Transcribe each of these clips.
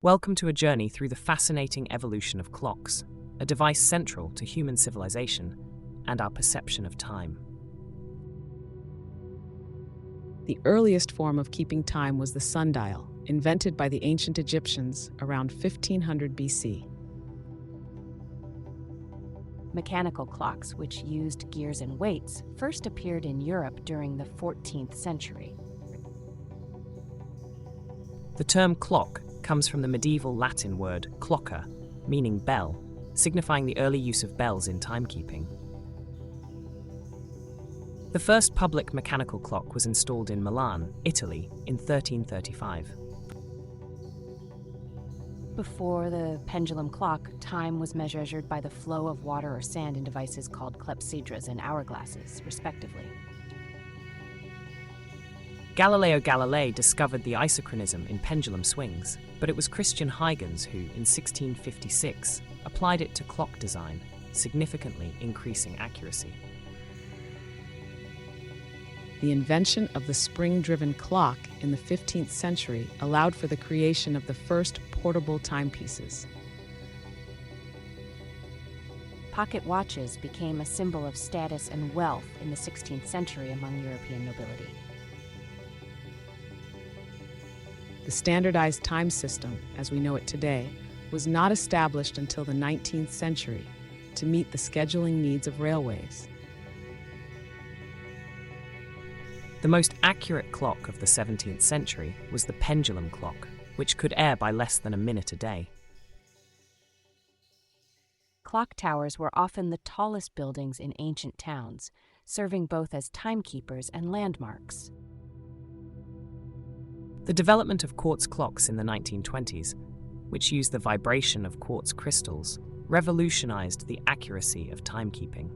Welcome to a journey through the fascinating evolution of clocks, a device central to human civilization and our perception of time. The earliest form of keeping time was the sundial, invented by the ancient Egyptians around 1500 BC. Mechanical clocks, which used gears and weights, first appeared in Europe during the 14th century. The term clock comes from the medieval Latin word clocca, meaning bell, signifying the early use of bells in timekeeping. The first public mechanical clock was installed in Milan, Italy, in 1335. Before the pendulum clock, time was measured by the flow of water or sand in devices called clepsydras and hourglasses, respectively. Galileo Galilei discovered the isochronism in pendulum swings, but it was Christian Huygens who, in 1656, applied it to clock design, significantly increasing accuracy. The invention of the spring-driven clock in the 15th century allowed for the creation of the first portable timepieces. Pocket watches became a symbol of status and wealth in the 16th century among European nobility. The standardized time system, as we know it today, was not established until the 19th century to meet the scheduling needs of railways. The most accurate clock of the 17th century was the pendulum clock, which could err by less than a minute a day. Clock towers were often the tallest buildings in ancient towns, serving both as timekeepers and landmarks. The development of quartz clocks in the 1920s, which used the vibration of quartz crystals, revolutionized the accuracy of timekeeping.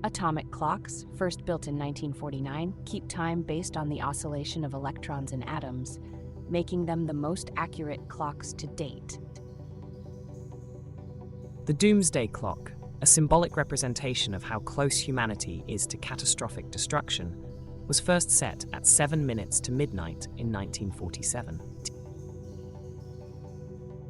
Atomic clocks, first built in 1949, keep time based on the oscillation of electrons and atoms, making them the most accurate clocks to date. The Doomsday Clock, a symbolic representation of how close humanity is to catastrophic destruction, was first set at 7 minutes to midnight in 1947.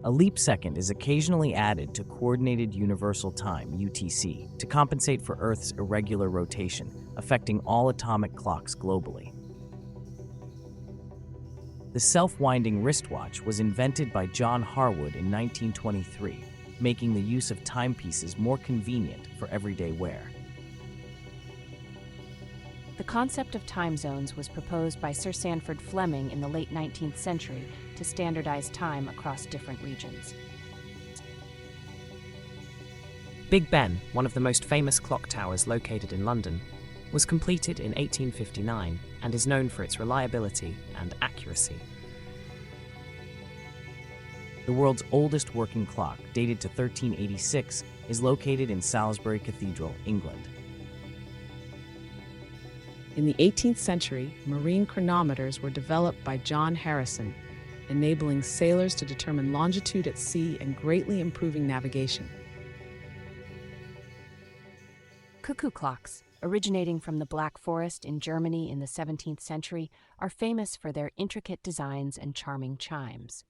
A leap second is occasionally added to Coordinated Universal Time, UTC, to compensate for Earth's irregular rotation, affecting all atomic clocks globally. The self-winding wristwatch was invented by John Harwood in 1923, making the use of timepieces more convenient for everyday wear. The concept of time zones was proposed by Sir Sandford Fleming in the late 19th century to standardize time across different regions. Big Ben, one of the most famous clock towers located in London, was completed in 1859 and is known for its reliability and accuracy. The world's oldest working clock, dated to 1386, is located in Salisbury Cathedral, England. In the 18th century, marine chronometers were developed by John Harrison, enabling sailors to determine longitude at sea and greatly improving navigation. Cuckoo clocks, originating from the Black Forest in Germany in the 17th century, are famous for their intricate designs and charming chimes.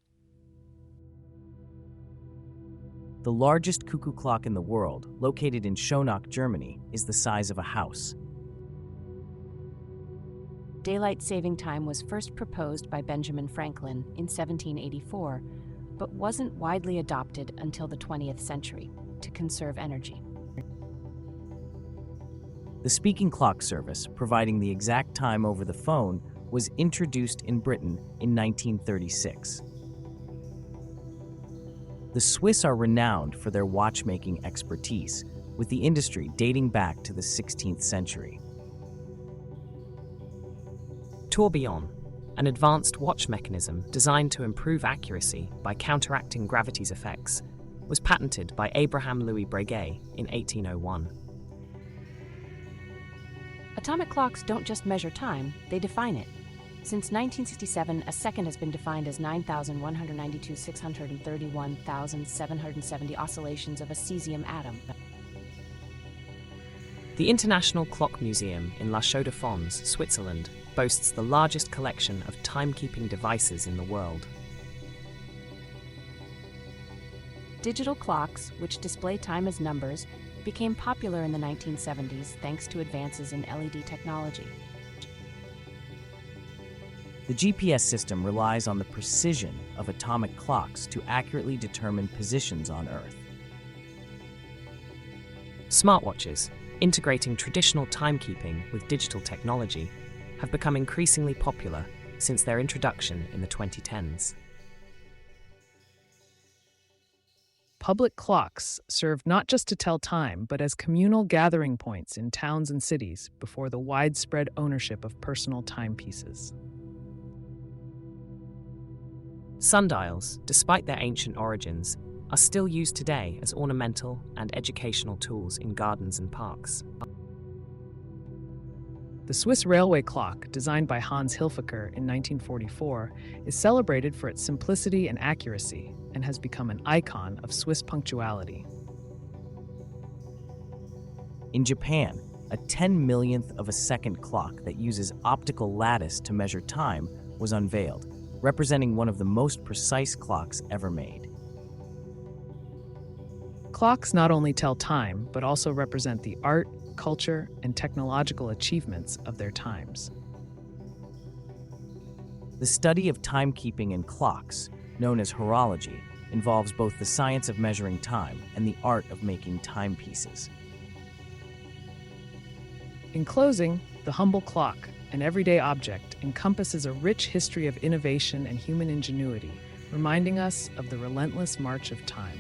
The largest cuckoo clock in the world, located in Schonach, Germany, is the size of a house. Daylight saving time was first proposed by Benjamin Franklin in 1784, but wasn't widely adopted until the 20th century to conserve energy. The speaking clock service, providing the exact time over the phone, was introduced in Britain in 1936. The Swiss are renowned for their watchmaking expertise, with the industry dating back to the 16th century. Tourbillon, an advanced watch mechanism designed to improve accuracy by counteracting gravity's effects, was patented by Abraham Louis Breguet in 1801. Atomic clocks don't just measure time, they define it. Since 1967, a second has been defined as 9,192,631,770 oscillations of a cesium atom. The International Clock Museum in La Chaux-de-Fonds, Switzerland, boasts the largest collection of timekeeping devices in the world. Digital clocks, which display time as numbers, became popular in the 1970s thanks to advances in LED technology. The GPS system relies on the precision of atomic clocks to accurately determine positions on Earth. Smartwatches, integrating traditional timekeeping with digital technology, have become increasingly popular since their introduction in the 2010s. Public clocks served not just to tell time, but as communal gathering points in towns and cities before the widespread ownership of personal timepieces. Sundials, despite their ancient origins, are still used today as ornamental and educational tools in gardens and parks. The Swiss railway clock, designed by Hans Hilfiger in 1944, is celebrated for its simplicity and accuracy and has become an icon of Swiss punctuality. In Japan, a 10 millionth of a second clock that uses optical lattice to measure time was unveiled, representing one of the most precise clocks ever made. Clocks not only tell time, but also represent the art, culture, and technological achievements of their times. The study of timekeeping in clocks, known as horology, involves both the science of measuring time and the art of making timepieces. In closing, the humble clock, an everyday object, encompasses a rich history of innovation and human ingenuity, reminding us of the relentless march of time.